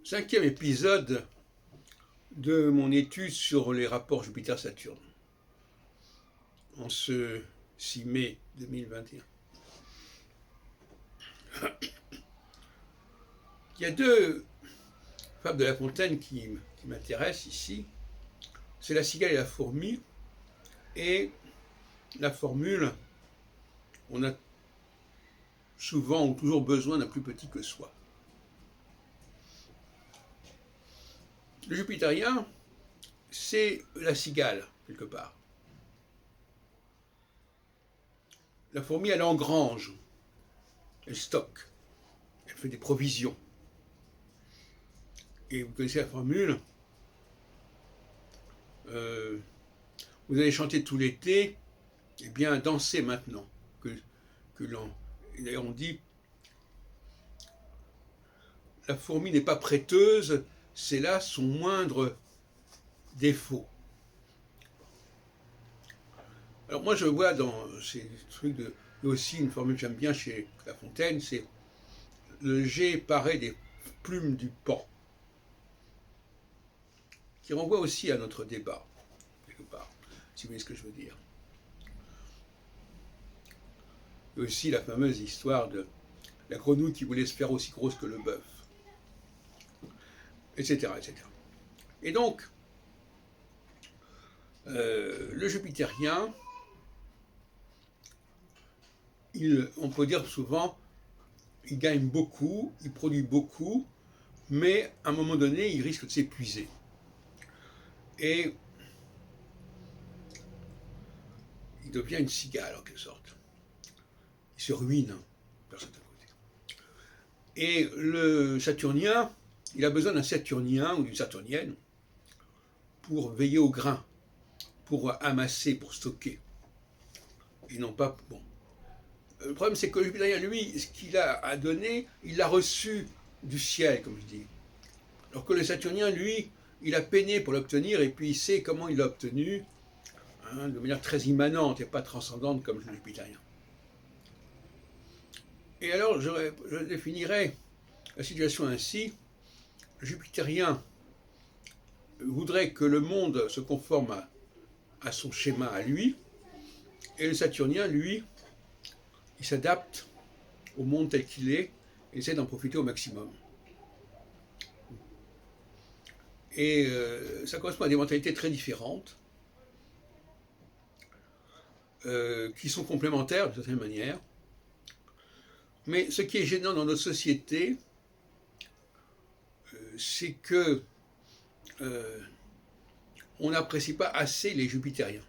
5e épisode de mon étude sur les rapports Jupiter-Saturne, en ce 6 mai 2021. Il y a deux fables de La Fontaine qui m'intéressent ici. C'est la cigale et la fourmi, et la formule « on a souvent ou toujours besoin d'un plus petit que soi ». Le jupitérien, c'est la cigale, quelque part. La fourmi, elle engrange, elle stocke, elle fait des provisions. Et vous connaissez la formule, vous allez chanter tout l'été, eh bien dansez maintenant. D'ailleurs on dit, la fourmi n'est pas prêteuse, c'est là son moindre défaut. Alors moi je vois dans ces trucs aussi une formule que j'aime bien chez La Fontaine, c'est le jet paré des plumes du pan, qui renvoie aussi à notre débat, quelque part, si vous voyez ce que je veux dire. Et aussi la fameuse histoire de la grenouille qui voulait se faire aussi grosse que le bœuf, etc., etc. Et donc, le jupitérien, on peut dire souvent, il gagne beaucoup, il produit beaucoup, mais à un moment donné, il risque de s'épuiser. Et il devient une cigale, en quelque sorte. Il se ruine, par certains côtés. Et le saturnien, il a besoin d'un saturnien ou d'une saturnienne pour veiller au grain, pour amasser, pour stocker. Et non pas... Bon. Le problème, c'est que le jupitérien, lui, ce qu'il a à donner, il l'a reçu du ciel, comme je dis. Alors que le saturnien, lui, il a peiné pour l'obtenir, et puis il sait comment il l'a obtenu, hein, de manière très immanente et pas transcendante comme le jupitérien. Et alors, je définirais la situation ainsi. Le jupitérien voudrait que le monde se conforme à son schéma à lui, et le saturnien, lui, il s'adapte au monde tel qu'il est et essaie d'en profiter au maximum. Et ça correspond à des mentalités très différentes, qui sont complémentaires d'une certaine manière. Mais ce qui est gênant dans notre société, c'est que on n'apprécie pas assez les jupitériens.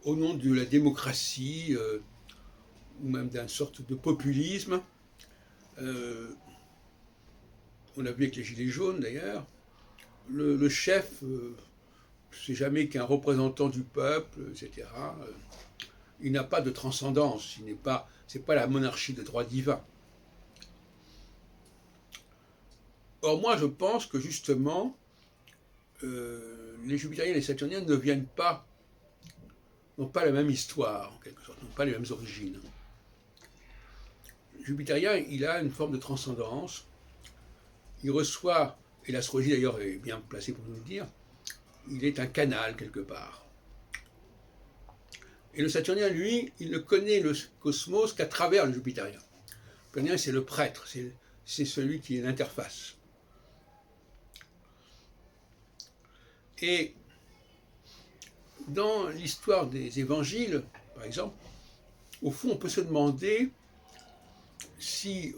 Au nom de la démocratie, ou même d'une sorte de populisme, on a vu avec les Gilets jaunes d'ailleurs, le chef, c'est jamais qu'un représentant du peuple, etc. Il n'a pas de transcendance, c'est pas la monarchie de droit divin. Or moi je pense que justement, les jupitériens et les saturniens n'ont pas la même histoire, en quelque sorte, n'ont pas les mêmes origines. Le jupitérien, il a une forme de transcendance, il reçoit, et l'astrologie d'ailleurs est bien placée pour nous le dire, il est un canal quelque part. Et le saturnien, lui, il ne connaît le cosmos qu'à travers le jupitérien. Le jupitérien, c'est le prêtre, c'est celui qui est l'interface. Et dans l'histoire des évangiles, par exemple, au fond, on peut se demander si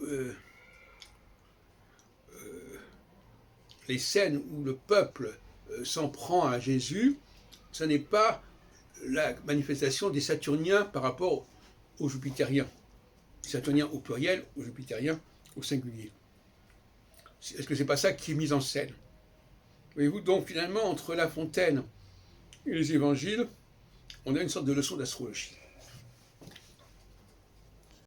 les scènes où le peuple s'en prend à Jésus, ce n'est pas la manifestation des saturniens par rapport aux jupitériens. Les saturniens au pluriel, aux jupitériens au singulier. Est-ce que c'est pas ça qui est mis en scène? Voyez-vous, donc finalement, entre La Fontaine et les évangiles, on a une sorte de leçon d'astrologie.